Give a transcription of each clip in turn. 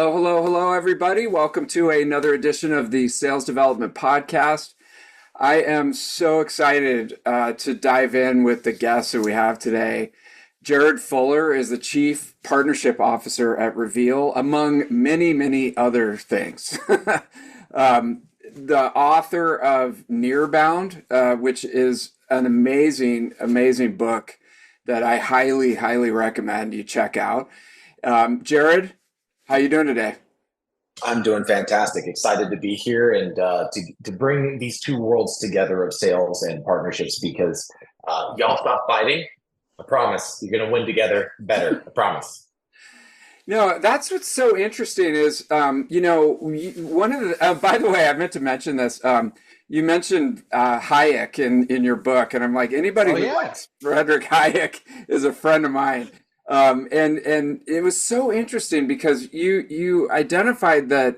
Hello, hello, hello, everybody. Welcome to another edition of the Sales Development Podcast. I am so excited to dive in with the guests that we have today. Jared Fuller is the Chief Partnership Officer at Reveal, among many, many other things. The author of Nearbound, which is an amazing, amazing book that I highly, highly recommend you check out. Jared, how you doing today? I'm doing fantastic. Excited to be here and to bring these two worlds together of sales and partnerships because y'all stop fighting. I promise you're going to win together better. I promise. No, that's what's so interesting is, one of the, by the way, I meant to mention this. You mentioned Hayek in your book, and I'm like, anybody Oh, who yeah. likes Frederick Hayek is a friend of mine. And it was so interesting because you identified that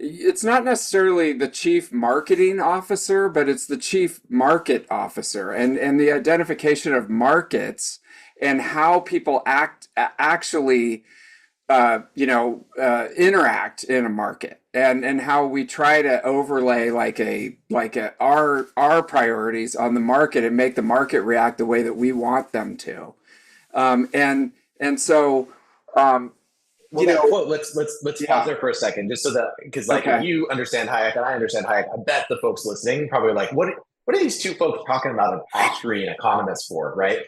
it's not necessarily the chief marketing officer, but it's the chief market officer and the identification of markets and how people actually interact in a market and how we try to overlay our priorities on the market and make the market react the way that we want them to. And so, Well, that quote. Let's pause yeah, there for a second, just so that because if okay, you understand Hayek and I understand Hayek, I bet the folks listening probably are like, what are these two folks talking about an Austrian economist for, right?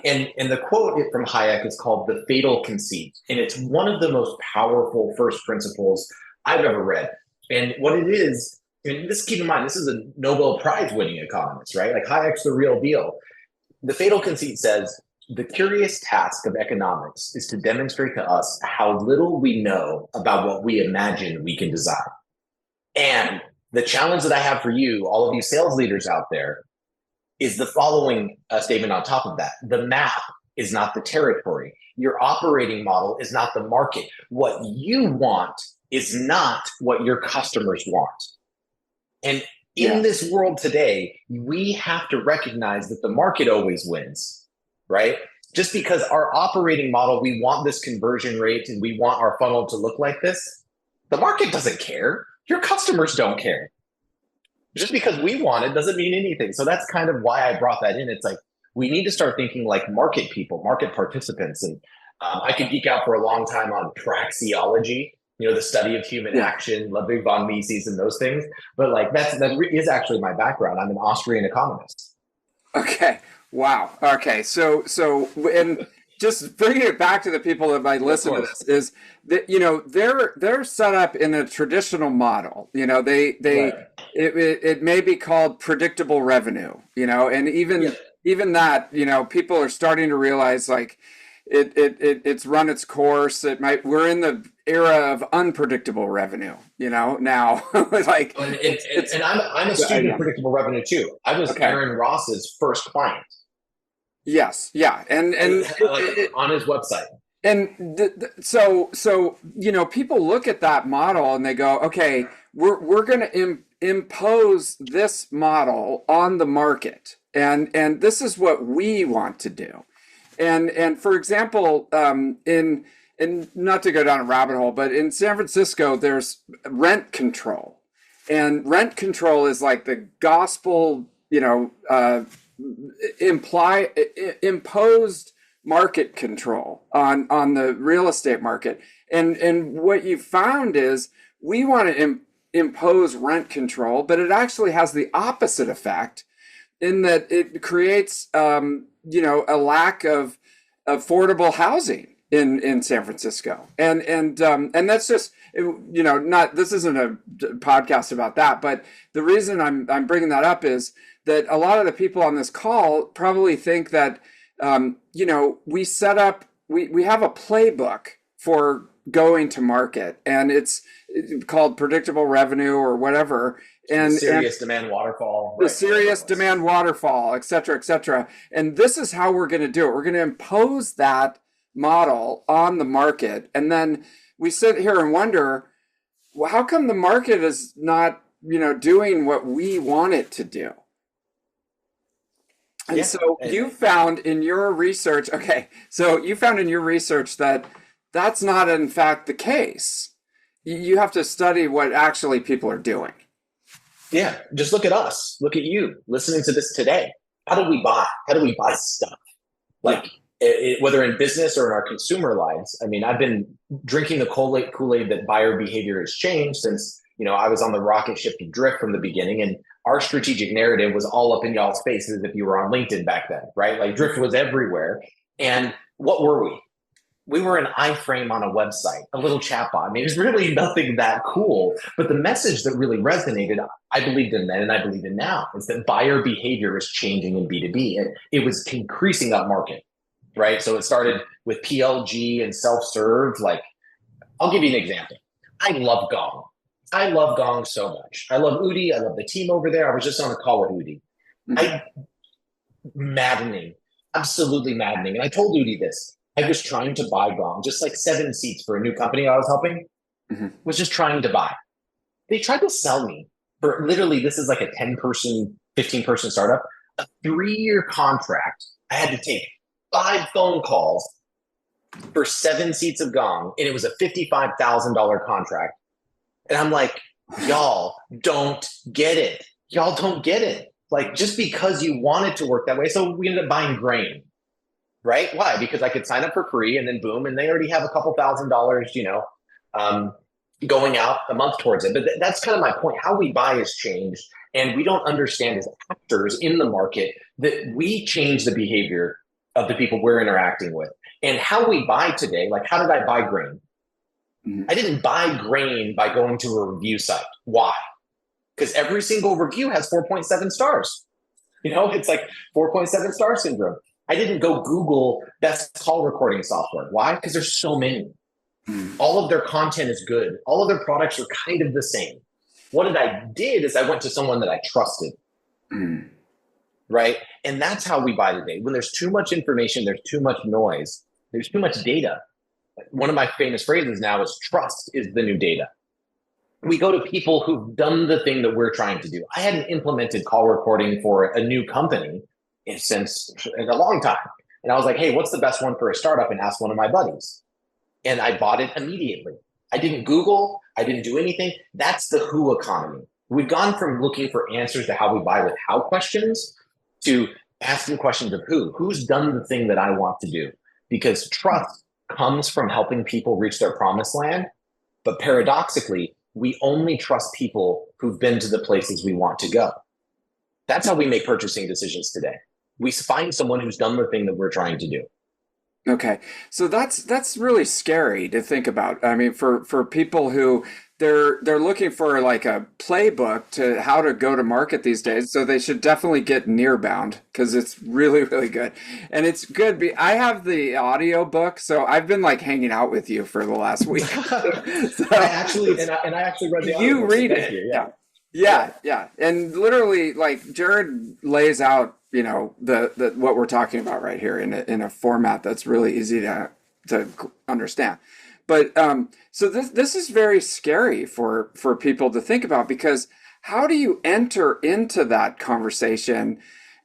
And the quote from Hayek is called "The Fatal Conceit," and it's one of the most powerful first principles I've ever read. And what it is, and this keep in mind, this is a Nobel Prize winning economist, right? Like Hayek's the real deal. The Fatal Conceit says the curious task of economics is to demonstrate to us how little we know about what we imagine we can design. And the challenge that I have for you, all of you sales leaders out there, is the following statement on top of that. The map is not the territory. Your operating model is not the market. What you want is not what your customers want. And in yeah, this world today, we have to recognize that the market always wins, right? Just because our operating model, we want this conversion rate and we want our funnel to look like this, the market doesn't care. Your customers don't care. Just because we want it doesn't mean anything. So that's kind of why I brought that in. It's like we need to start thinking like market people, market participants. And I could geek out for a long time on praxeology, the study of human yeah. action, Ludwig von Mises, and those things. But like that is actually my background. I'm an Austrian economist. Okay. Wow. Okay. And just bringing it back to the people that might Of listen to course. this is that, they're set up in a traditional model. Right. It may be called predictable revenue, and Yeah. even that, people are starting to realize like it's run its course. We're in the era of unpredictable revenue, now. Like it's And I'm a student of yeah. predictable revenue too. I was Okay. Aaron Ross's first client Yes, yeah, like on his website. so people look at that model and they go, okay, we're going to impose this model on the market, and this is what we want to do, and for example, in and not to go down a rabbit hole, but in San Francisco, there's rent control, and rent control is like the gospel, imply imposed market control on the real estate market. And what you found is we want to impose rent control, but it actually has the opposite effect in that it creates a lack of affordable housing in San Francisco. And that's just, not, this isn't a podcast about that, but the reason I'm bringing that up is that a lot of the people on this call probably think that we have a playbook for going to market, and it's called predictable revenue or whatever, The and serious demand waterfall. the Right. Whatever it serious was. demand waterfall, et cetera, et cetera. And this is how we're going to do it. We're going to impose that model on the market, and then we sit here and wonder, well, how come the market is not, doing what we want it to do? And Yeah. so you found in your research, okay, so you found in your research that that's not in fact the case. you have to study what actually people are doing. Yeah, just look at us. Look at you listening to this today. How do we buy? How do we buy stuff? Yeah. Like whether in business or in our consumer lives. I mean, I've been drinking the Kool-Aid that buyer behavior has changed since, I was on the rocket ship to Drift from the beginning, and our strategic narrative was all up in y'all's faces if you were on LinkedIn back then, right? Like Drift was everywhere. And what were we? We were an iframe on a website, a little chatbot. I mean, it's really nothing that cool. But the message that really resonated, I believed in then and I believe in now, is that buyer behavior is changing in B2B. And it was increasing up market, right? So it started with PLG and self-serve. Like, I'll give you an example. I love Gong. I love Gong so much. I love Udi. I love the team over there. I was just on a call with Udi. Maddening, absolutely maddening. And I told Udi this. I was trying to buy Gong, just like 7 seats for a new company I was helping, was just trying to buy. They tried to sell me for literally, this is like a 10-person, 15-person startup, a 3-year contract. I had to take 5 phone calls for 7 seats of Gong, and it was a $55,000 contract. And I'm like, y'all don't get it. Y'all don't get it. Like, just because you want it to work that way. So we ended up buying grain. Right? Why? Because I could sign up for free and then boom, and they already have a couple $1,000s, going out a month towards it. But that's kind of my point. How we buy has changed, and we don't understand as actors in the market that we change the behavior of the people we're interacting with. And how we buy today, like how did I buy grain? I didn't buy grain by going to a review site. Why? Because every single review has 4.7 stars. It's like 4.7 star syndrome. I didn't go Google best call recording software. Why? Because there's so many. All of their content is good. All of their products are kind of the same. What I did is I went to someone that I trusted. Right? And that's how we buy today. When there's too much information, there's too much noise, there's too much data. One of my famous phrases now is trust is the new data. We go to people who've done the thing that we're trying to do. I hadn't implemented call recording for a new company since a long time. And I was like, hey, what's the best one for a startup? And asked one of my buddies. And I bought it immediately. I didn't Google. I didn't do anything. That's the who economy. We've gone from looking for answers to how we buy with how questions to asking questions of who. Who's done the thing that I want to do? Because trust comes from helping people reach their promised land. But paradoxically, we only trust people who've been to the places we want to go. That's how we make purchasing decisions today. We find someone who's done the thing that we're trying to do. Okay. So that's really scary to think about. I mean, for people who they're looking for like a playbook to how to go to market these days. So they should definitely get Nearbound because it's really, really good. And it's good. I have the audio book, so I've been like hanging out with you for the last week. So, I actually read the audio you book, read so it. you. Yeah. Yeah. And literally like Jared lays out, the what we're talking about right here in a format that's really easy to understand. But so this is very scary for people to think about, because how do you enter into that conversation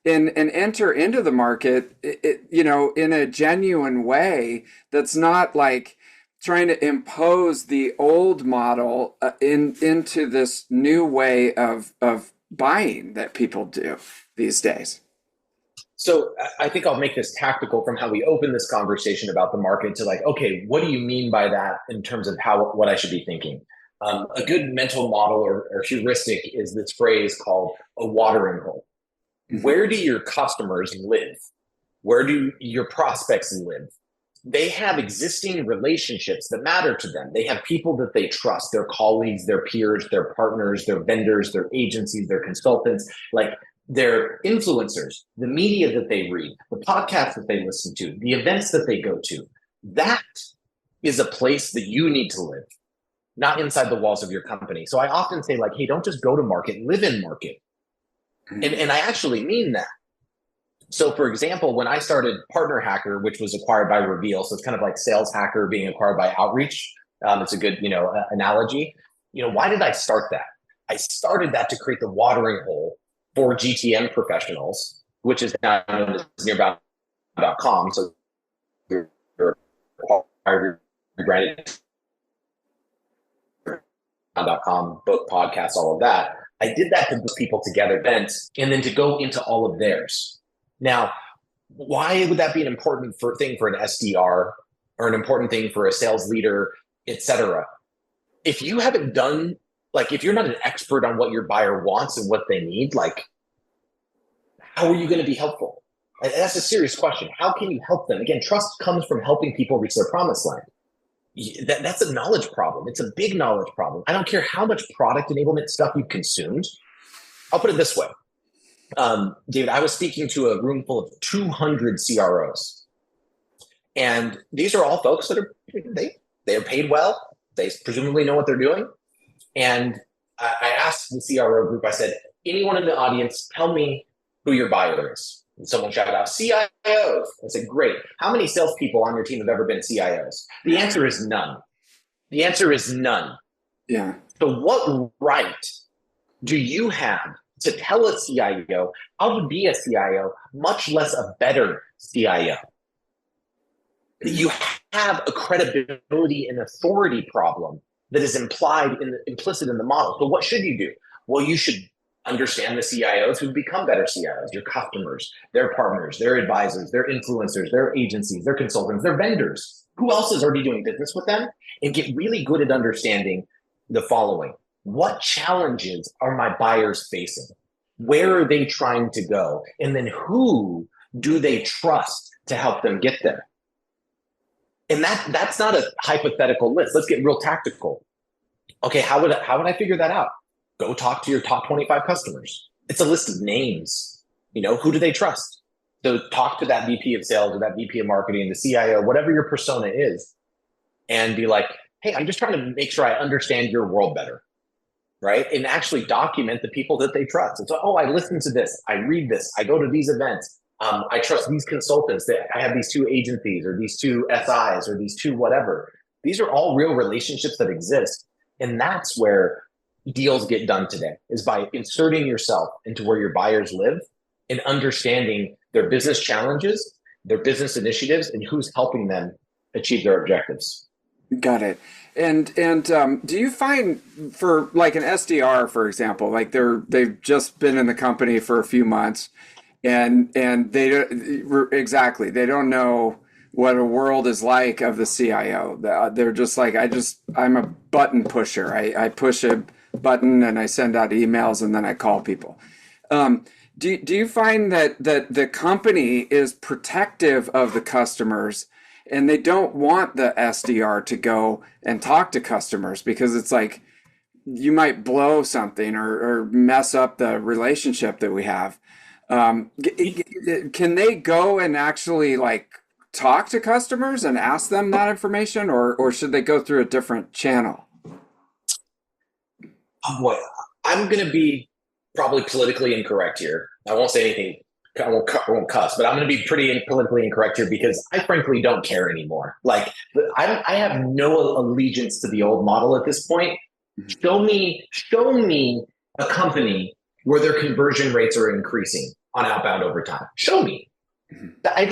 and enter into the market, in a genuine way that's not like trying to impose the old model into this new way of buying that people do these days? So I think I'll make this tactical from how we open this conversation about the market to like, okay, what do you mean by that in terms of what I should be thinking? A good mental model or heuristic is this phrase called a watering hole. Where do your customers live? Where do your prospects live? They have existing relationships that matter to them. They have people that they trust, their colleagues, their peers, their partners, their vendors, their agencies, their consultants. Like, their influencers, the media that they read, the podcasts that they listen to, the events that they go to. That is a place that you need to live, not inside the walls of your company. So I often say, like, hey, don't just go to market, live in market. And I actually mean that. So for example, when I started Partner Hacker, which was acquired by Reveal, so it's kind of like Sales Hacker being acquired by Outreach. It's a good, analogy. Why did I start that? I started that to create the watering hole for GTM professionals, which is now known as Nearbound.com. So you're branded Nearbound.com, book, podcast, all of that. I did that to put people together events and then to go into all of theirs. Now, why would that be an important thing for an SDR or an important thing for a sales leader, etc.? If you haven't done, like, if you're not an expert on what your buyer wants and what they need, like, how are you going to be helpful? And that's a serious question. How can you help them? Again, trust comes from helping people reach their promised land. That's a knowledge problem. It's a big knowledge problem. I don't care how much product enablement stuff you've consumed. I'll put it this way. David, I was speaking to a room full of 200 CROs. And these are all folks that they are paid well. They presumably know what they're doing. And I asked the CRO group, I said, anyone in the audience, tell me who your buyer is. And someone shouted out, CIOs. I said, great. How many salespeople on your team have ever been CIOs? The answer is none. The answer is none. Yeah. So what right do you have to tell a CIO how to be a CIO, much less a better CIO? You have a credibility and authority problem that is implicit in the model. So what should you do? Well, you should understand the CIOs who've become better CIOs, your customers, their partners, their advisors, their influencers, their agencies, their consultants, their vendors. Who else is already doing business with them? And get really good at understanding the following. What challenges are my buyers facing? Where are they trying to go? And then who do they trust to help them get there? And that's not a hypothetical list. Let's get real tactical. Okay, how would I figure that out? Go talk to your top 25 customers. It's a list of names. Who do they trust? So talk to that VP of sales or that VP of marketing, the CIO, whatever your persona is, and be like, hey, I'm just trying to make sure I understand your world better, right? And actually document the people that they trust. And so, I listen to this, I read this, I go to these events. I trust these consultants. That I have these 2 agencies or these 2 SIs or these 2 whatever. These are all real relationships that exist. And that's where deals get done today, is by inserting yourself into where your buyers live and understanding their business challenges, their business initiatives, and who's helping them achieve their objectives. Got it. And do you find for like an SDR, for example, like they've just been in the company for a few months, and they don't know what a world is like of the CIO. They're just like, I'm a button pusher. I push a button and I send out emails and then I call people. Do you find that the company is protective of the customers and they don't want the SDR to go and talk to customers because it's like you might blow something or mess up the relationship that we have? Can they go and actually like talk to customers and ask them that information, or should they go through a different channel? Oh boy, I'm going to be probably politically incorrect here. I won't say anything. I won't cuss, but I'm going to be pretty politically incorrect here because I frankly don't care anymore. Like, I have no allegiance to the old model at this point. Show me a company where their conversion rates are increasing on outbound over time. Show me. I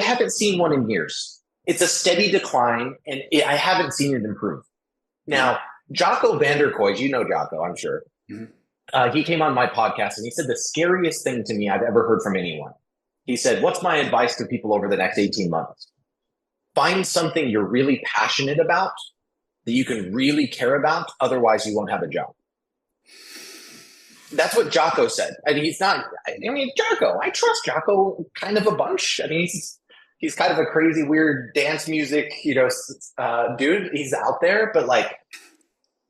haven't seen one in years. It's a steady decline, and I haven't seen it improve. Now, Jocko Vanderkoy, you know Jocko, I'm sure. He came on my podcast and he said the scariest thing to me I've ever heard from anyone. He said, what's my advice to people over the next 18 months? Find something you're really passionate about that you can really care about. Otherwise, you won't have a job. That's what Jocko said. I mean, Jocko, I trust Jocko kind of a bunch. I mean, he's kind of a crazy, weird dance music, dude. He's out there, but like,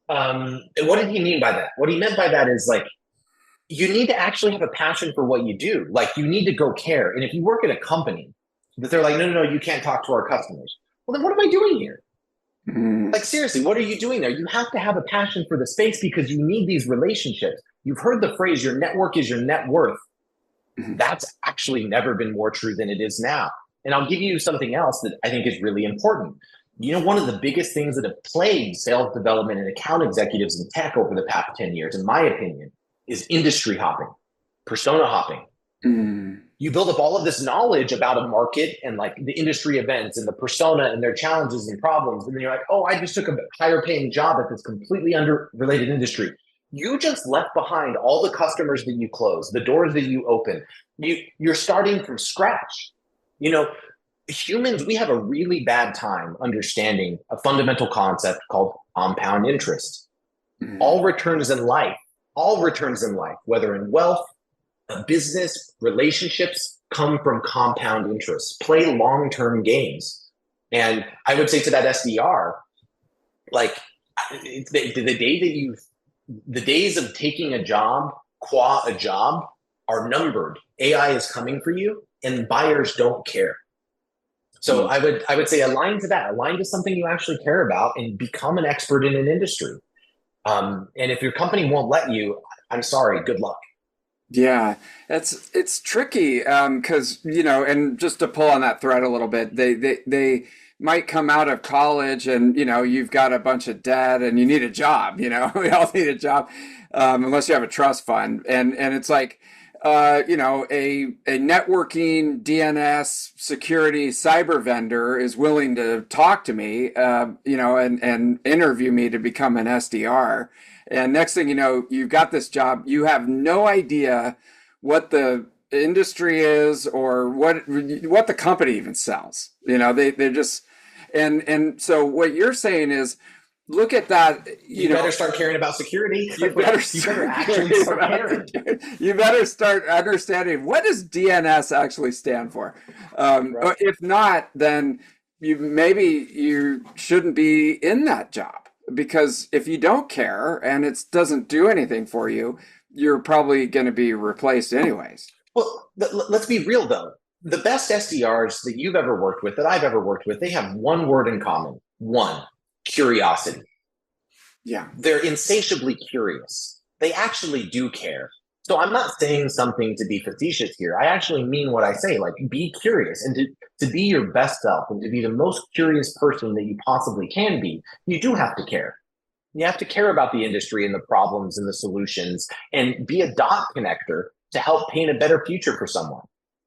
what did he mean by that? What he meant by that is like, you need to actually have a passion for what you do. Like, you need to go care. And if you work at a company that they're like, no, you can't talk to our customers. Well, then what am I doing here? Like, seriously, what are you doing there? You have to have a passion for the space because you need these relationships. You've heard the phrase, your network is your net worth. That's actually never been more true than it is now. And I'll give you something else that I think is really important. One of the biggest things that have plagued sales development and account executives in tech over the past 10 years, in my opinion, is industry hopping, persona hopping. You build up all of this knowledge about a market and like the industry events and the persona and their challenges and problems. And then you're like, oh, I just took a higher paying job at this completely unrelated industry. You just left behind all the customers that you closed, the doors that you open. You're starting from scratch. You know, humans, we have a really bad time understanding a fundamental concept called compound interest. Mm-hmm. All returns in life, whether in wealth, business, relationships, come from compound interest. Play long-term games. And I would say to that SDR, like the days of taking a job, qua a job, are numbered. AI is coming for you, and buyers don't care. So I would say align to that. Align to something you actually care about, and become an expert in an industry. And if your company won't let you, I'm sorry. Good luck. Yeah, it's tricky because and just to pull on that thread a little bit, they might come out of college and you've got a bunch of debt and you need a job. We all need a job unless you have a trust fund, and it's like a networking DNS security cyber vendor is willing to talk to me, and interview me to become an SDR. And next thing you know, you've got this job. You have no idea what the industry is or what the company even sells. They're just and so what you're saying is, look at that. You better start caring about security. You better actually start caring. You better start understanding, what does DNS actually stand for. Right. If not, then you shouldn't be in that job. Because if you don't care and it doesn't do anything for you, you're probably going to be replaced anyways. Well, let's be real though. The best SDRs that you've ever worked with, that I've ever worked with, they have one word in common. One, curiosity. Yeah. They're insatiably curious. They actually do care. So I'm not saying something to be facetious here. I actually mean what I say. Like, be curious, and to be your best self and to be the most curious person that you possibly can be, you do have to care. You have to care about the industry and the problems and the solutions, and be a dot connector to help paint a better future for someone.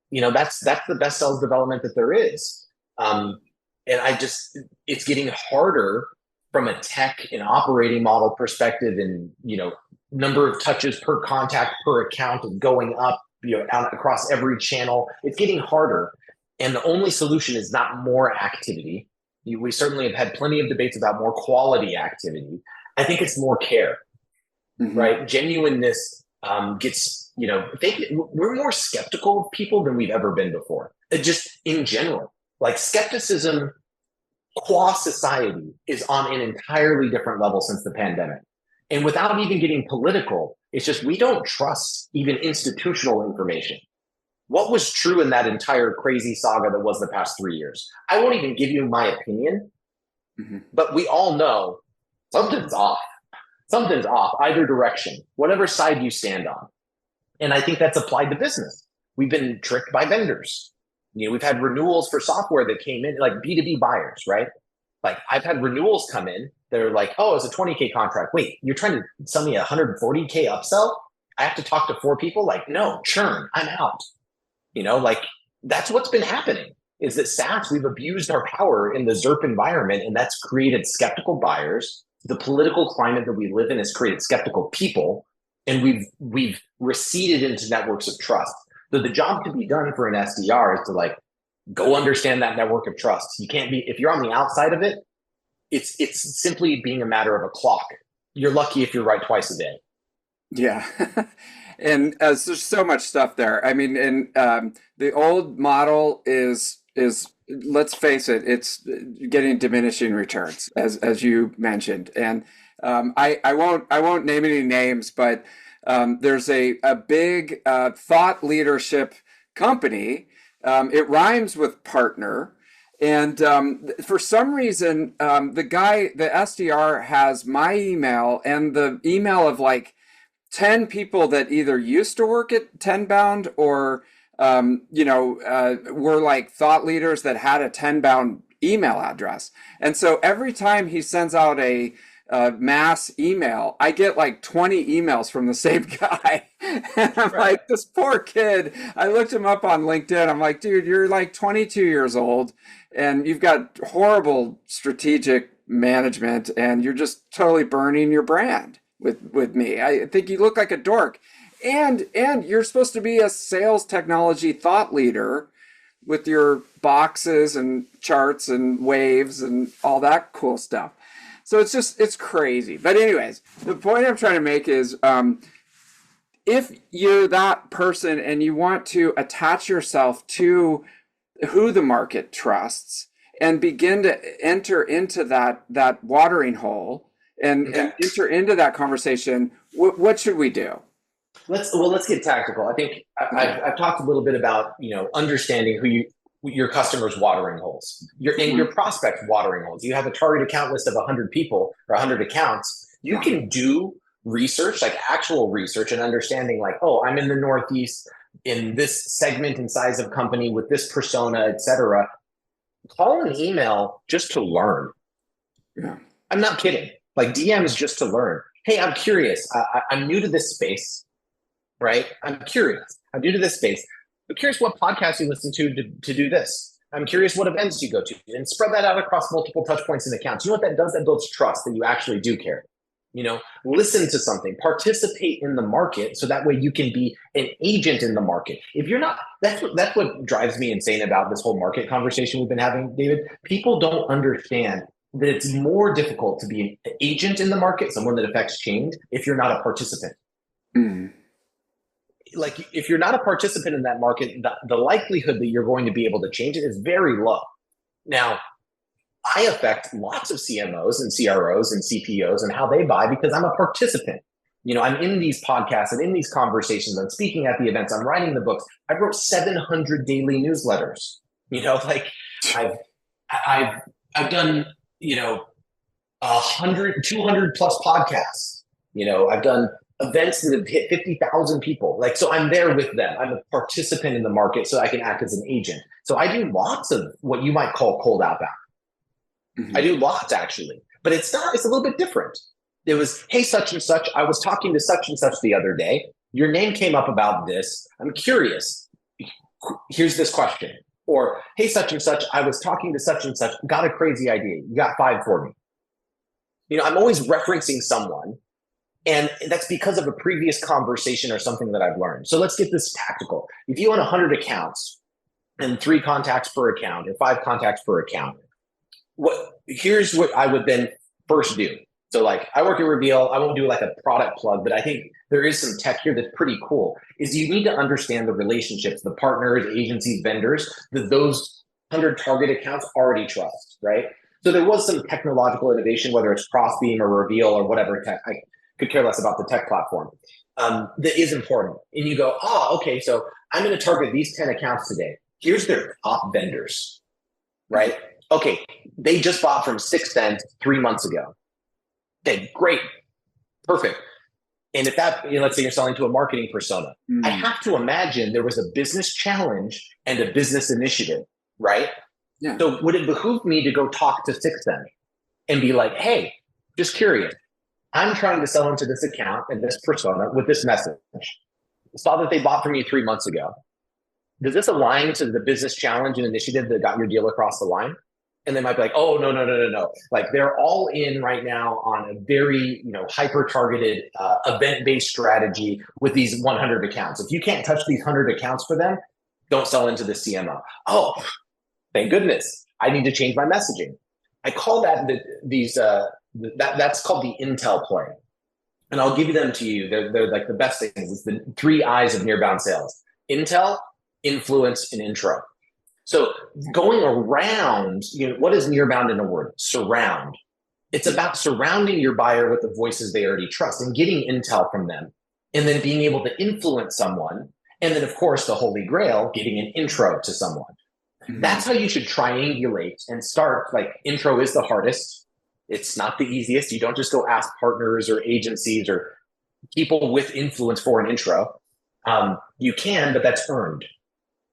That's the best sales development that there is. And it's getting harder from a tech and operating model perspective, and number of touches per contact per account is going up, out across every channel. It's getting harder. And the only solution is not more activity. We certainly have had plenty of debates about more quality activity. I think it's more care, right? Genuineness gets, we're more skeptical of people than we've ever been before. Just in general, like skepticism qua society is on an entirely different level since the pandemic. And without even getting political, it's just we don't trust even institutional information. What was true in that entire crazy saga that was the past 3 years? I won't even give you my opinion, but we all know something's off. Something's off either direction, whatever side you stand on. And I think that's applied to business. We've been tricked by vendors. We've had renewals for software that came in, like B2B buyers, right? Like, I've had renewals come in. They're like, oh, it's a 20K contract. Wait, you're trying to sell me a 140K upsell? I have to talk to 4 people? Like, no, churn, I'm out. That's what's been happening, is that SaaS, we've abused our power in the ZERP environment, and that's created skeptical buyers. The political climate that we live in has created skeptical people, and we've receded into networks of trust. So the job to be done for an SDR is to go understand that network of trust. You can't be, if you're on the outside of it, it's simply being a matter of a clock. You're lucky if you're right twice a day. Yeah. And there's so much stuff there. I mean, and the old model is let's face it, it's getting diminishing returns, as you mentioned. And I won't name any names, but there's a big thought leadership company. It rhymes with partner. And for some reason, the SDR has my email and the email of 10 people that either used to work at Tenbound or, were thought leaders that had a Tenbound email address. And so every time he sends out a mass email, I get like 20 emails from the same guy. And I'm like, this poor kid. I looked him up on LinkedIn. I'm like, dude, you're like 22 years old and you've got horrible strategic management and you're just totally burning your brand with me. I think you look like a dork. And you're supposed to be a sales technology thought leader with your boxes and charts and waves and all that cool stuff. So it's crazy. But anyways, the point I'm trying to make is if you're that person and you want to attach yourself to who the market trusts and begin to enter into that watering hole and enter into that conversation, what should we do? Let's get tactical. I think I've talked a little bit about understanding your customers' watering holes, your prospects' watering holes. You have a target account list of 100 people or 100 accounts. You can do research, like actual research, and understanding like, oh, I'm in the Northeast in this segment and size of company with this persona, etc. Call an email just to learn. Yeah. I'm not kidding. Like DMs just to learn. Hey, I'm curious. I'm new to this space. Right? I'm curious. I'm new to this space. I'm curious what podcasts you listen to do this. I'm curious what events you go to, and spread that out across multiple touch points and accounts. You know what that does? That builds trust that you actually do care. Listen to something, participate in the market so that way you can be an agent in the market. If you're not, that's what drives me insane about this whole market conversation we've been having, David. People don't understand that it's more difficult to be an agent in the market, someone that affects change, if you're not a participant. Mm. Like if you're not a participant in that market, the likelihood that you're going to be able to change it is very low. Now, I affect lots of CMOs and CROs and CPOs and how they buy because I'm a participant. I'm in these podcasts and in these conversations. I'm speaking at the events. I'm writing the books. I wrote 700 daily newsletters. I've done 100, 200 plus podcasts. I've done events that have hit 50,000 people. So I'm there with them. I'm a participant in the market so I can act as an agent. So I do lots of what you might call cold outbound. Mm-hmm. I do lots actually, but it's a little bit different. It was, hey, such and such, I was talking to such and such the other day. Your name came up about this. I'm curious. Here's this question. Or, hey, such and such, I was talking to such and such, got a crazy idea. You got 5 for me. I'm always referencing someone. And that's because of a previous conversation or something that I've learned. So let's get this tactical. If you own 100 accounts and 3 contacts per account or 5 contacts per account, here's what I would then first do. So I work at Reveal. I won't do like a product plug, but I think there is some tech here that's pretty cool. Is you need to understand the relationships, the partners, agencies, vendors that those 100 target accounts already trust, right? So there was some technological innovation, whether it's Crossbeam or Reveal or whatever tech. I could care less about the tech platform. That is important. And you go, okay, so I'm going to target these 10 accounts today. Here's their top vendors, right? Okay, they just bought from 6th 3 months ago. Okay, great, perfect. And if let's say you're selling to a marketing persona, I have to imagine there was a business challenge and a business initiative, right? Yeah. So would it behoove me to go talk to 6th and be like, hey, just curious, I'm trying to sell into this account and this persona with this message. Saw that they bought from you 3 months ago. Does this align to the business challenge and initiative that got your deal across the line? And they might be like, oh, no. Like they're all in right now on a very, hyper-targeted event-based strategy with these 100 accounts. If you can't touch these 100 accounts for them, don't sell into the CMO. Oh, thank goodness. I need to change my messaging. I call that that's called the Intel play. And I'll give them to you. They're like the best things. It's the 3 I's of Nearbound sales: Intel, influence, and intro. So going around, what is Nearbound in a word? Surround. It's about surrounding your buyer with the voices they already trust and getting intel from them, and then being able to influence someone. And then, of course, the holy grail, getting an intro to someone. Mm-hmm. That's how you should triangulate and start. Like, intro is the hardest. It's not the easiest. You don't just go ask partners or agencies or people with influence for an intro. You can, but that's earned.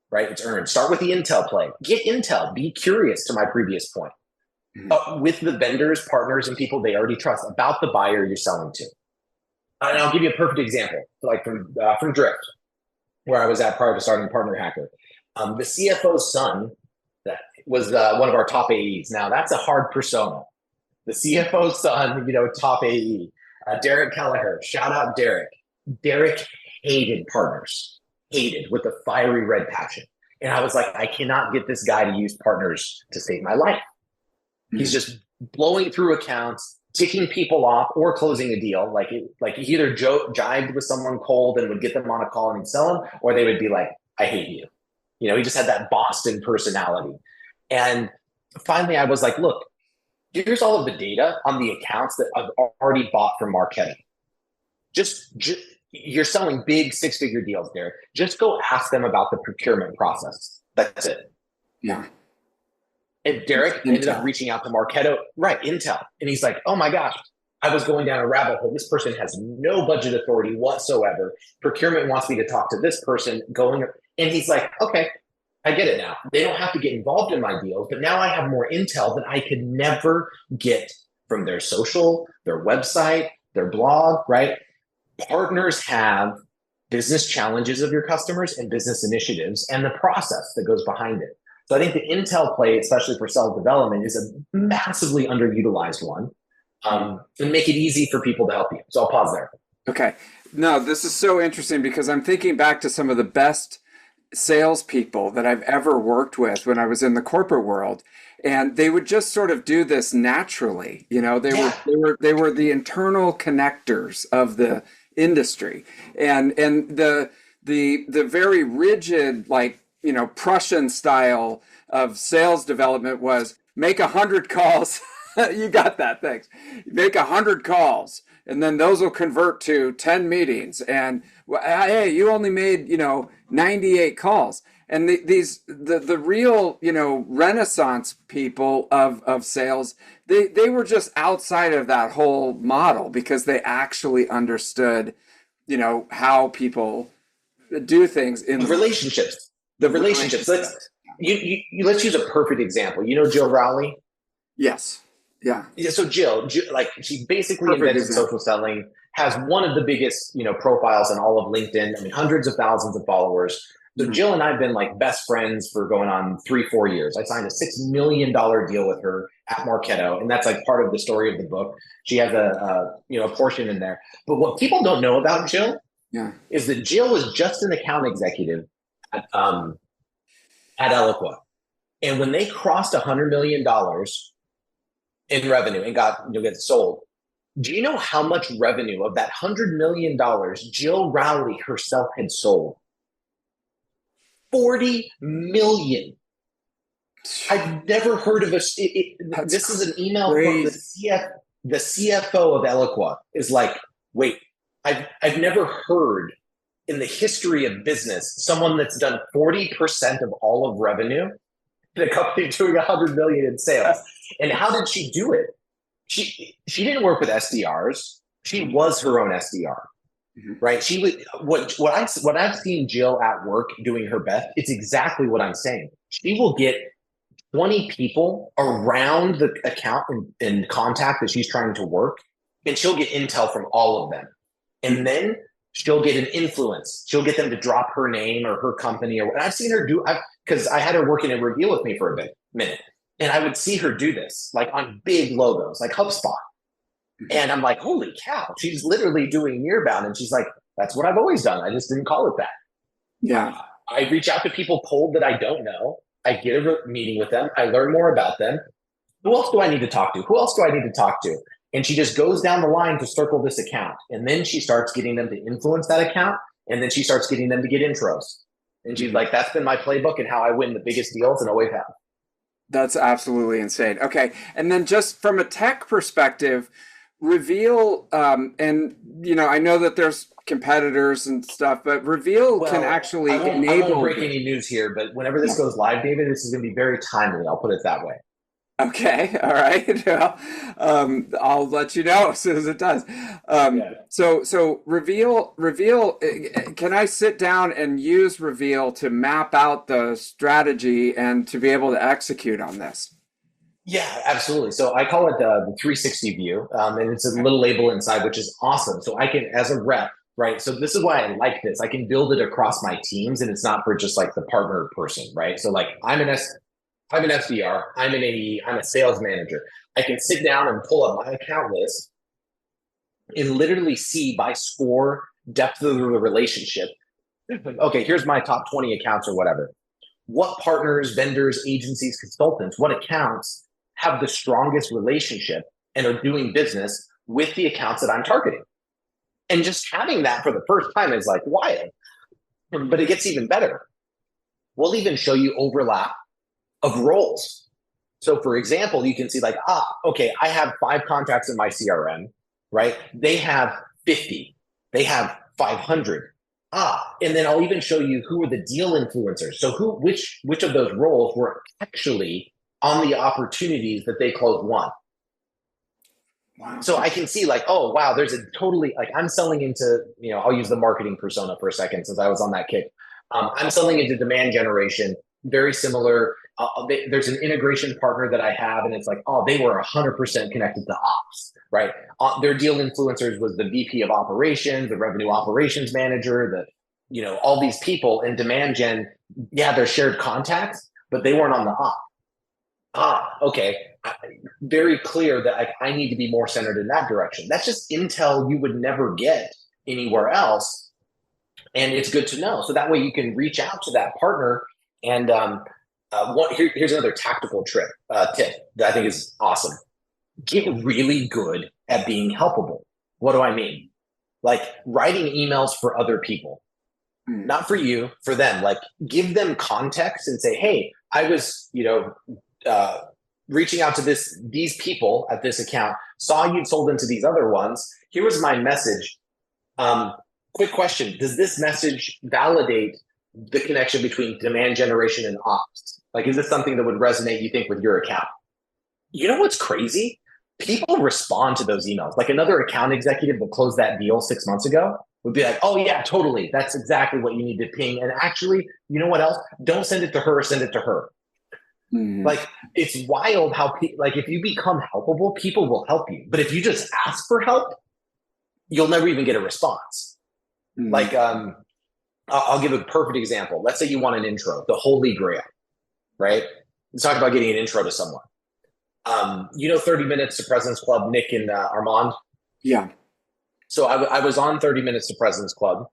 Right? It's earned. Start with the intel play. Get intel. Be curious, to my previous point. with the vendors, partners, and people they already trust about the buyer you're selling to. And I'll give you a perfect example, like from Drift, where I was at prior to starting Partner Hacker. The CFO's son that was one of our top AEs. Now that's a hard persona. The CFO's son, top AE, Derek Kelleher. Shout out Derek. Derek hated partners, hated with a fiery red passion. And I was like, I cannot get this guy to use partners to save my life. He's just blowing through accounts, ticking people off, or closing a deal. Like he either jived with someone cold and would get them on a call and he'd sell them, or they would be like, I hate you. He just had that Boston personality. And finally, I was like, look, here's all of the data on the accounts that I've already bought from Marketo. Just you're selling big six-figure deals there. Just go ask them about the procurement process. That's it. Yeah. And Derek ended up reaching out to Marketo, right, Intel. And he's like, oh my gosh, I was going down a rabbit hole. This person has no budget authority whatsoever. Procurement wants me to talk to this person and he's like, okay, I get it now. They don't have to get involved in my deals, but now I have more intel that I could never get from their social, their website, their blog, right? Partners have business challenges of your customers and business initiatives and the process that goes behind it. So I think the intel play, especially for self-development, is a massively underutilized one, and make it easy for people to help you. So I'll pause there. Okay. No, this is so interesting because I'm thinking back to some of the best salespeople that I've ever worked with when I was in the corporate world, and they would just sort of do this naturally. They were the internal connectors of the industry, and the very rigid, like, Prussian style of sales development was make 100 calls. You got that. Thanks. Make 100 calls, and then those will convert to 10 meetings. And hey, you only made 98 calls. And the real Renaissance people of sales, they were just outside of that whole model because they actually understood how people do things in relationships. The relationships. Let's use a perfect example. Jill Rowley? Yes. Yeah. So Jill, like, she basically invented social selling, has one of the biggest, profiles on all of LinkedIn. I mean, hundreds of thousands of followers. So Jill and I have been like best friends for going on 3-4 years. I signed a $6 million deal with her at Marketo, and that's like part of the story of the book. She has a portion in there. But what people don't know about Jill is that Jill was just an account executive at Eloqua. And when they crossed $100 million in revenue and get sold, do you know how much revenue of that $100 million Jill Rowley herself had sold? 40 million. I've never heard of this is an email from the CFO of Eloqua is like, wait, I've never heard in the history of business someone that's done 40% of all of revenue in a company doing 100 million in sales. And how did she do it? She didn't work with SDRs. She was her own SDR. Right. She was what I've seen Jill at work doing her best. It's exactly what I'm saying. She will get 20 people around the account and contact that she's trying to work, and she'll get intel from all of them. And then she'll get an influence. She'll get them to drop her name or her company and I've seen her do because I had her working a Reveal with me for a minute. And I would see her do this like on big logos, like HubSpot. And I'm like, holy cow, she's literally doing Nearbound. And she's like, that's what I've always done. I just didn't call it that. Yeah. I reach out to people cold that I don't know. I get a meeting with them. I learn more about them. Who else do I need to talk to? Who else do I need to talk to? And she just goes down the line to circle this account. And then she starts getting them to influence that account. And then she starts getting them to get intros. And she's like, that's been my playbook and how I win the biggest deals and always have. That's absolutely insane. Okay. And then just from a tech perspective, Reveal, and I know that there's competitors and stuff, but Reveal can actually enable. I won't break any news here, but whenever this goes live, David, this is going to be very timely. I'll put it that way. Okay, all right. Well, I'll let you know as soon as it does. So Reveal. Can I sit down and use Reveal to map out the strategy and to be able to execute on this? Yeah, absolutely. So I call it the 360 view, and it's a little label inside, which is awesome. So I can, as a rep, right? So this is why I like this. I can build it across my teams, and it's not for just like the partner person, right? So like I'm an SDR, I'm an AE, I'm a sales manager. I can sit down and pull up my account list and literally see by score, depth of the relationship. Okay, here's my top 20 accounts or whatever. What partners, vendors, agencies, consultants, what accounts have the strongest relationship and are doing business with the accounts that I'm targeting? And just having that for the first time is like wild. But it gets even better. We'll even show you overlap of roles. So for example, you can see like, okay, I have 5 contacts in my CRM, right? They have 50, they have 500. And then I'll even show you who are the deal influencers. So which of those roles were actually on the opportunities that they closed won. Wow. So I can see like, oh, wow, there's a totally, like I'm selling into, I'll use the marketing persona for a second since I was on that kick. I'm selling into demand generation, very similar. There's an integration partner that I have, and it's like, oh, they were 100% connected to ops, right? Their deal influencers was the VP of operations, the revenue operations manager, all these people in demand gen. Yeah, they're shared contacts, but they weren't on the op. Okay. Very clear that I need to be more centered in that direction. That's just intel you would never get anywhere else. And it's good to know. So that way you can reach out to that partner. And here's another tactical tip that I think is awesome. Get really good at being helpable. What do I mean? Like writing emails for other people, not for you, for them. Like give them context and say, hey, I was, reaching out to these people at this account, saw you'd sold into these other ones. Here was my message. Quick question. Does this message validate the connection between demand generation and ops? Like, is this something that would resonate, you think, with your account? You know what's crazy? People respond to those emails. Like another account executive that closed that deal 6 months ago would be like, oh yeah, totally. That's exactly what you need to ping. And actually, you know what else? Don't send it to her, send it to her. Like it's wild how like if you become helpable, people will help you. But if you just ask for help, you'll never even get a response. Like I'll give a perfect example. Let's say you want an intro, the holy grail, right? Let's talk about getting an intro to someone. 30 Minutes to President's Club, Nick and Armand. Yeah. So I was on 30 Minutes to President's Club,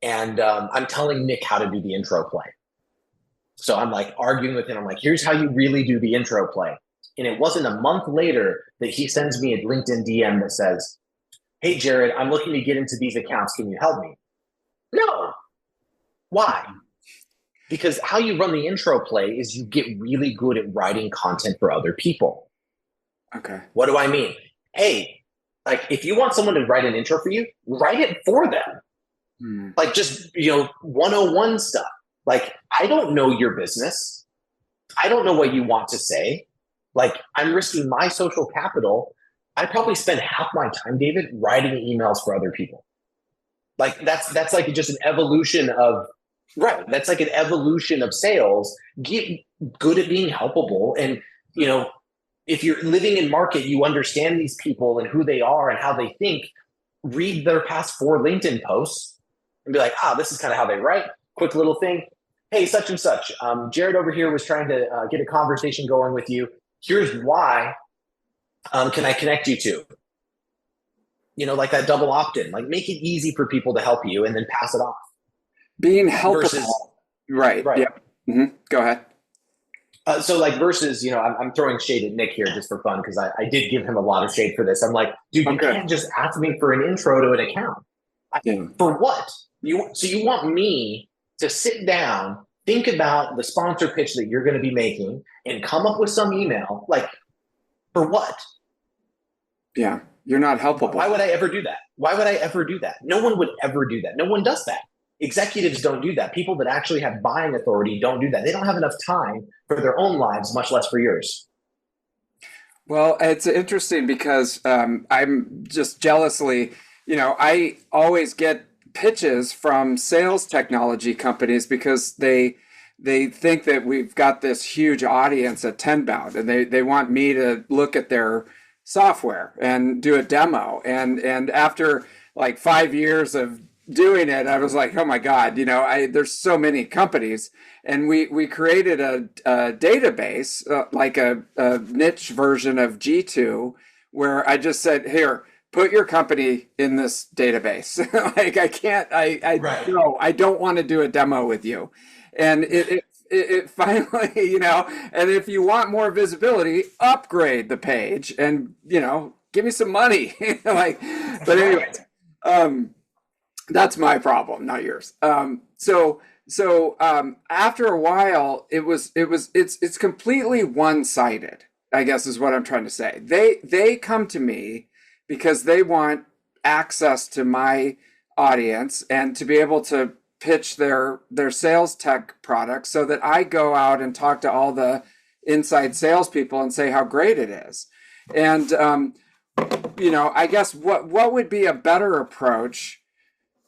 and I'm telling Nick how to do the intro play. So I'm like arguing with him. I'm like, here's how you really do the intro play. And it wasn't a month later that he sends me a LinkedIn DM that says, hey, Jared, I'm looking to get into these accounts. Can you help me? No. Why? Because how you run the intro play is you get really good at writing content for other people. Okay. What do I mean? Hey, like if you want someone to write an intro for you, write it for them. Like just, 101 stuff. Like, I don't know your business. I don't know what you want to say. Like, I'm risking my social capital. I probably spend half my time, David, writing emails for other people. Like, that's like just an evolution of, right. That's like an evolution of sales. Get good at being helpable. And, if you're living in market, you understand these people and who they are and how they think. Read their past 4 LinkedIn posts and be like, this is kind of how they write. Quick little thing. Hey, such and such. Jared over here was trying to get a conversation going with you. Here's why. Can I connect you to? Like that double opt-in. Like make it easy for people to help you and then pass it off. Being helpful. Right. Yeah. Go ahead. Versus, I'm throwing shade at Nick here just for fun because I did give him a lot of shade for this. I'm like, dude, you can't just ask me for an intro to an account. For what? You want me to sit down, think about the sponsor pitch that you're going to be making and come up with some email, like for what? Yeah. You're not helpful. Why would I ever do that? No one would ever do that. No one does that. Executives don't do that. People that actually have buying authority don't do that. They don't have enough time for their own lives, much less for yours. Well, it's interesting because I'm just jealously, I always get pitches from sales technology companies because they they think that we've got this huge audience at Tenbound, and they want me to look at their software and do a demo. And after like 5 years of doing it, I was like, oh my God, there's so many companies. And we created a database, like a niche version of G2, where I just said, here, put your company in this database. Like I can't, Right. no, I don't want to do a demo with you. And it finally, and if you want more visibility, upgrade the page and, give me some money. Like, but anyways, that's my problem, not yours. After a while, it's completely one-sided, I guess is what I'm trying to say. They come to me because they want access to my audience and to be able to pitch their sales tech products, so that I go out and talk to all the inside salespeople and say how great it is. And I guess what would be a better approach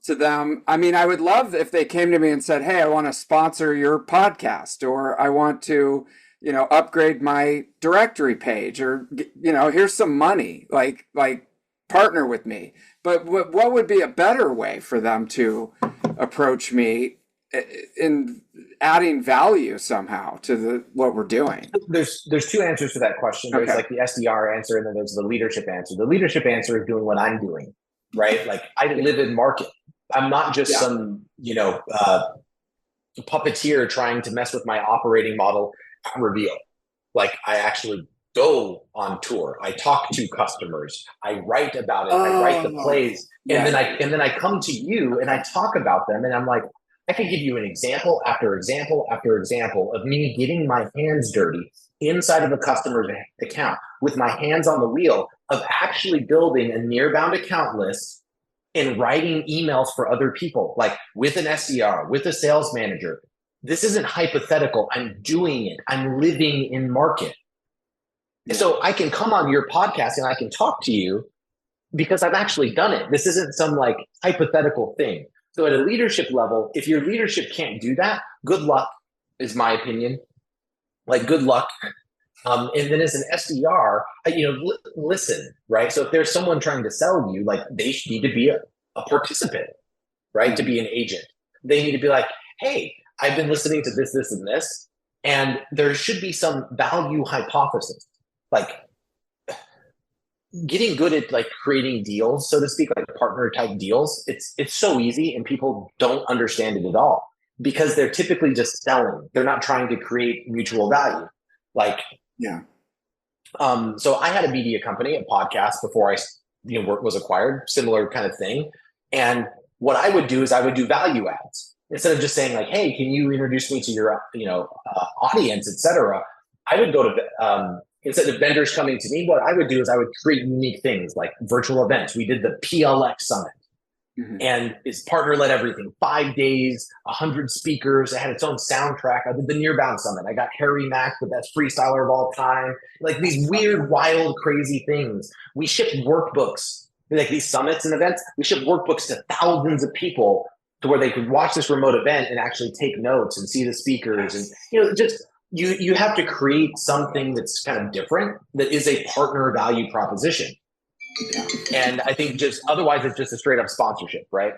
to them? I mean, I would love if they came to me and said, hey, I want to sponsor your podcast, or I want to, upgrade my directory page, or, here's some money, like partner with me. But what would be a better way for them to approach me in adding value somehow to what we're doing? There's two answers to that question. There's Okay. like the SDR answer, and then there's the leadership answer. The leadership answer is doing what I'm doing, right? Like I live in market. I'm not just Yeah. some, puppeteer trying to mess with my operating model at reveal. Like I actually go on tour. I talk to customers. I write about it. I write the Oh, plays, and yeah. then I come to you and I talk about them. And I'm like, I could give you an example after example after example of me getting my hands dirty inside of a customer's account with my hands on the wheel of actually building a Nearbound account list and writing emails for other people, like with an SDR, with a sales manager. This isn't hypothetical. I'm doing it. I'm living in market. Yeah. So I can come on your podcast and I can talk to you because I've actually done it. This isn't some like hypothetical thing. So at a leadership level, if your leadership can't do that, good luck, is my opinion. Like good luck. And then as an SDR, listen, right? So if there's someone trying to sell you, like they need to be a participant, right? To be an agent. They need to be like, hey, I've been listening to this, this, and this, and there should be some value hypothesis. Like getting good at like creating deals, so to speak, like partner type deals. It's so easy, and people don't understand it at all because they're typically just selling. They're not trying to create mutual value. Like, Yeah. so I had a media company, a podcast before I, was acquired, similar kind of thing. And what I would do is I would do value adds instead of just saying like, hey, can you introduce me to your, audience, etc. I would go to, instead of vendors coming to me, what I would do is I would create unique things like virtual events. We did the PLX Summit. Mm-hmm. And it's partner led everything. 5 days, 100 speakers. It had its own soundtrack. I did the Nearbound Summit. I got Harry Mack, the best freestyler of all time. Like these weird, wild, crazy things. We shipped workbooks, like these summits and events. We shipped workbooks to thousands of people to where they could watch this remote event and actually take notes and see the speakers. And just you have to create something that's kind of different that is a partner value proposition. And I think just otherwise it's just a straight up sponsorship, right?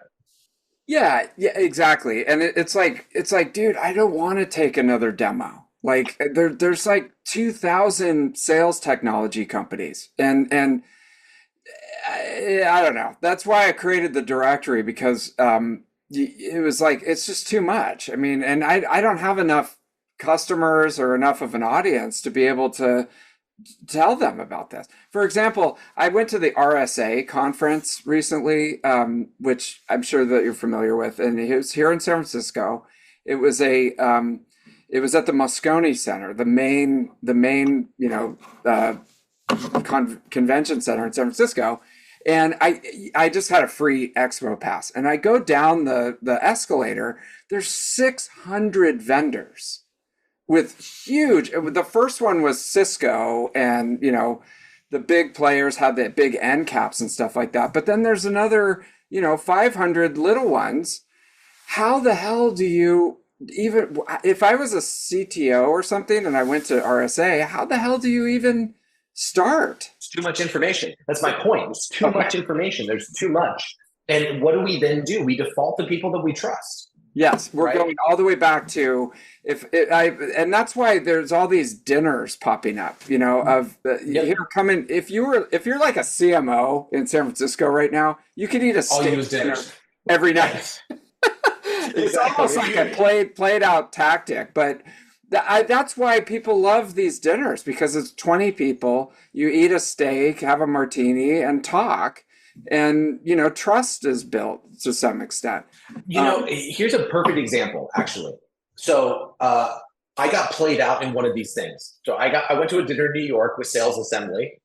Yeah, exactly. And it's like, dude, I don't want to take another demo. Like there's like 2,000 sales technology companies, and I don't know. That's why I created the directory, because it was like it's just too much. I mean, and I don't have enough customers or enough of an audience to be able to tell them about this. For example, I went to the RSA conference recently, which I'm sure that you're familiar with, and it was here in San Francisco. It was it was at the Moscone Center, the main, convention center in San Francisco. And I just had a free expo pass, and I go down the escalator. There's 600 vendors with huge. The first one was Cisco, and the big players had the big end caps and stuff like that. But then there's another 500 little ones. How the hell do you even if I was a CTO or something and I went to RSA, how the hell do you even start? It's too much information. That's my point. It's too Okay. much information. There's too much. And what do we then do? We default to people that we trust, Yes, we're right? going all the way back to if it, I, and that's why there's all these dinners popping up, of Yep. here coming. If you're like a CMO in San Francisco right now, you could eat a All you do steak is dinner dinners. every night. Yes, It's exactly. almost like a played out tactic, but that's why people love these dinners because it's 20 people. You eat a steak, have a martini, and talk, and trust is built to some extent. Here's a perfect example, actually. So I got played out in one of these things. So I went to a dinner in New York with Sales Assembly.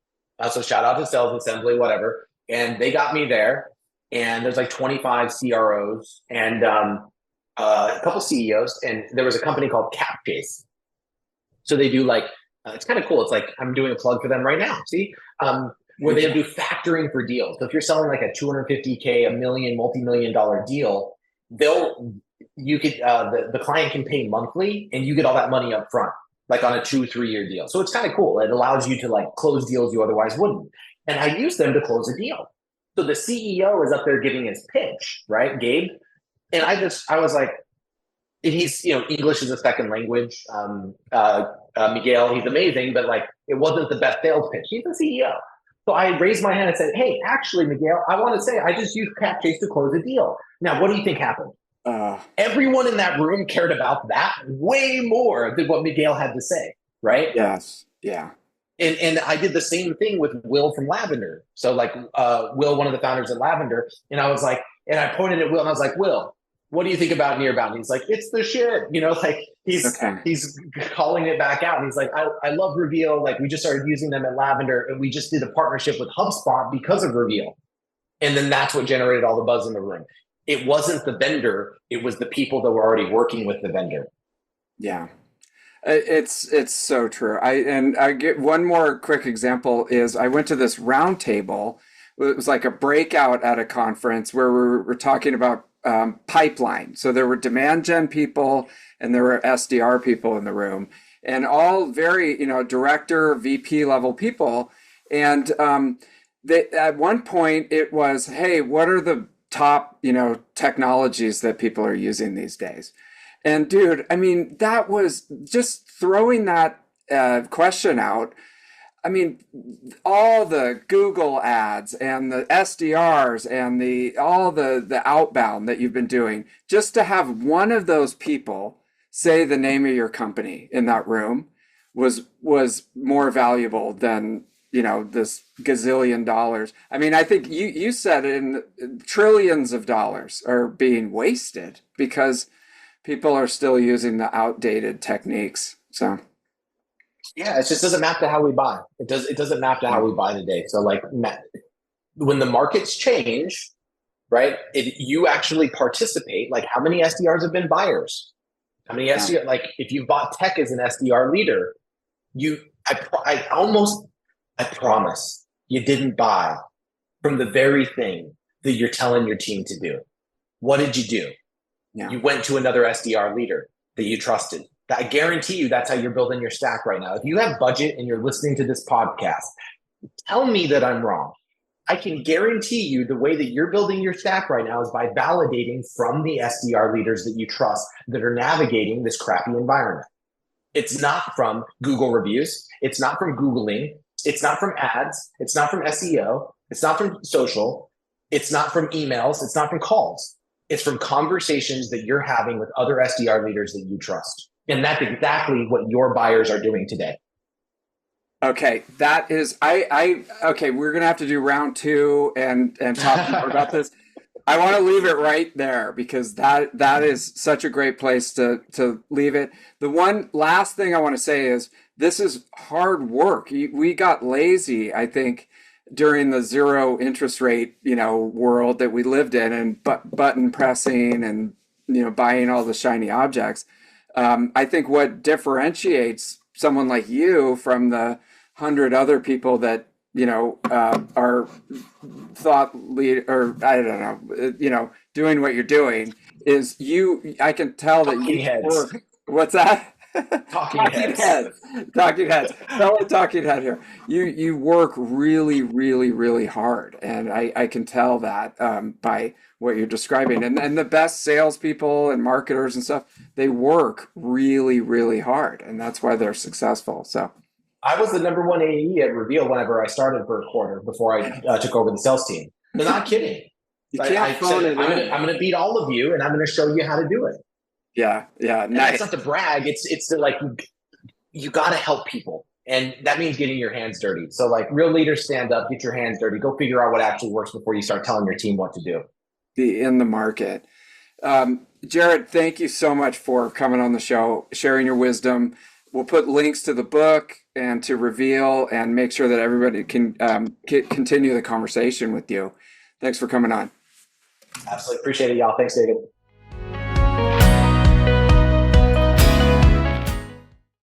So shout out to Sales Assembly, whatever. And they got me there. And there's like 25 CROs and a couple CEOs. And there was a company called Capchase. So they do like, it's kind of cool. It's like I'm doing a plug for them right now. See, where they do factoring for deals. So if you're selling like a 250K, a million, multi-million dollar deal, the client can pay monthly and you get all that money up front, like on a 2-3 year deal. So it's kind of cool. It allows you to like close deals you otherwise wouldn't. And I use them to close a deal. So the CEO is up there giving his pitch, right, Gabe? And I was like, and he's, English is a second language. Miguel, he's amazing, but like it wasn't the best sales pitch. He's the CEO. So I raised my hand and said, hey, actually, Miguel, I want to say I just used Capchase to close a deal. Now, what do you think happened? Uh, Everyone in that room cared about that way more than what Miguel had to say, right? yes, yeah. And I did the same thing with Will from Lavender. So like Will, one of the founders at Lavender, and I was like, and I pointed at Will and I was like, Will, what do you think about Nearbound? And he's like, it's the shit, like Okay. he's calling it back out. And he's like, I love Reveal. Like we just started using them at Lavender and we just did a partnership with HubSpot because of Reveal. And then that's what generated all the buzz in the room. It wasn't the vendor, it was the people that were already working with the vendor. Yeah. It's so true. I get one more quick example is I went to this round table. It was like a breakout at a conference where we were talking about pipeline. So there were demand gen people and there were SDR people in the room, and all very director, VP level people. And at one point it was, hey, what are the top technologies that people are using these days? And dude, I mean, that was just throwing that question out. I mean, all the Google ads and the SDRs and the outbound that you've been doing, just to have one of those people say the name of your company in that room was more valuable than this gazillion dollars. I mean, I think you said in trillions of dollars are being wasted because people are still using the outdated techniques. So Yeah, it just doesn't map to how we buy. It doesn't map to how we buy today. So like when the markets change, right? You actually participate. Like how many SDRs have been buyers? How many yeah, SDR? Like if you bought tech as an SDR leader, I promise you didn't buy from the very thing that you're telling your team to do. What did you do? yeah. You went to another SDR leader that you trusted. I guarantee you that's how you're building your stack right now. If you have budget and you're listening to this podcast, tell me that I'm wrong. I can guarantee you the way that you're building your stack right now is by validating from the SDR leaders that you trust that are navigating this crappy environment. It's not from Google reviews. It's not from Googling. It's not from ads. It's not from SEO. It's not from social. It's not from emails. It's not from calls. It's from conversations that you're having with other SDR leaders that you trust. And that's exactly what your buyers are doing today. Okay, that is okay, we're gonna have to do round two and talk more about this. I want to leave it right there because that is such a great place to leave it. The one last thing I want to say is this is hard work. We got lazy, I think, during the zero interest rate, world that we lived in, and button pressing and buying all the shiny objects. I think what differentiates someone like you from the 100 other people that are thought lead or I don't know, doing what you're doing is I can tell that Talking you heads. work. What's that? Talking Talking heads. heads. Talking heads. Fellow talking head here. You work really, really, really hard. And I can tell that by what you're describing. And the best salespeople and marketers and stuff, they work really, really hard. And that's why they're successful. So I was the number one AE at Reveal whenever I started for a quarter before I took over the sales team. I'm not kidding. you can't I phone said it in. I'm gonna beat all of you, and I'm gonna show you how to do it. Yeah, yeah, And that's nice. not to brag. It's to like you got to help people, and that means getting your hands dirty. So like real leaders, stand up, get your hands dirty, go figure out what actually works before you start telling your team what to do. Be in the market. Jared, thank you so much for coming on the show, sharing your wisdom. We'll put links to the book and to Reveal and make sure that everybody can continue the conversation with you. Thanks for coming on. Absolutely appreciate it, y'all. Thanks, David.